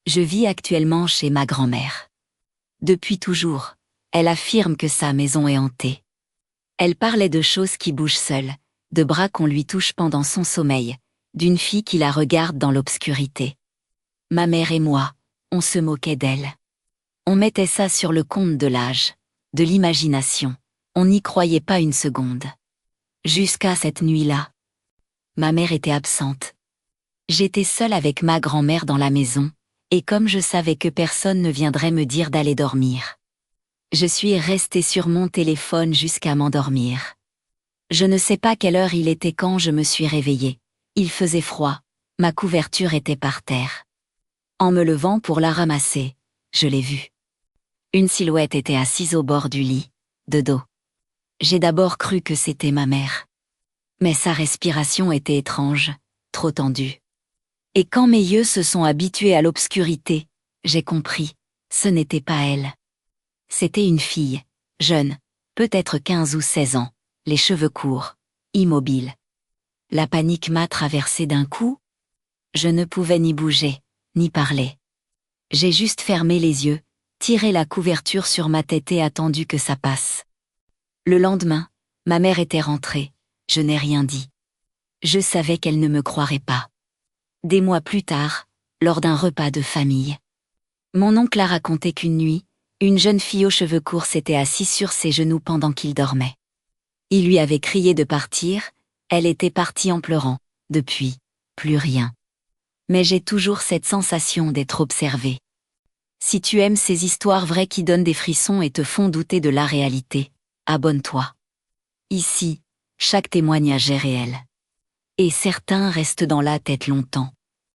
Je vis actuellement chez ma grand-mère. Depuis toujours, elle affirme que sa maison est hantée. Elle parlait de choses qui bougent seules, de bras qu'on lui touche pendant son sommeil, d'une fille qui la regarde dans l'obscurité. Ma mère et moi, on se moquait d'elle. On mettait ça sur le compte de l'âge, de l'imagination. On n'y croyait pas une seconde. Jusqu'à cette nuit-là. Ma mère était absente. J'étais seule avec ma grand-mère dans la maison, et comme je savais que personne ne viendrait me dire d'aller dormir, je suis restée sur mon téléphone jusqu'à m'endormir. Je ne sais pas quelle heure il était quand je me suis réveillée. Il faisait froid, ma couverture était par terre. En me levant pour la ramasser, je l'ai vue. Une silhouette était assise au bord du lit, de dos. J'ai d'abord cru que c'était ma mère. Mais sa respiration était étrange, trop tendue. Et quand mes yeux se sont habitués à l'obscurité, j'ai compris, ce n'était pas elle. C'était une fille, jeune, peut-être 15 ou 16 ans, les cheveux courts, immobile. La panique m'a traversée d'un coup. Je ne pouvais ni bouger, ni parler. J'ai juste fermé les yeux, tiré la couverture sur ma tête et attendu que ça passe. Le lendemain, ma mère était rentrée, je n'ai rien dit. Je savais qu'elle ne me croirait pas. Des mois plus tard, lors d'un repas de famille, mon oncle a raconté qu'une nuit, une jeune fille aux cheveux courts s'était assise sur ses genoux pendant qu'il dormait. Il lui avait crié de partir, elle était partie en pleurant. Depuis, plus rien. Mais j'ai toujours cette sensation d'être observée. Si tu aimes ces histoires vraies qui donnent des frissons et te font douter de la réalité, abonne-toi. Ici, chaque témoignage est réel. Et certains restent dans la tête longtemps.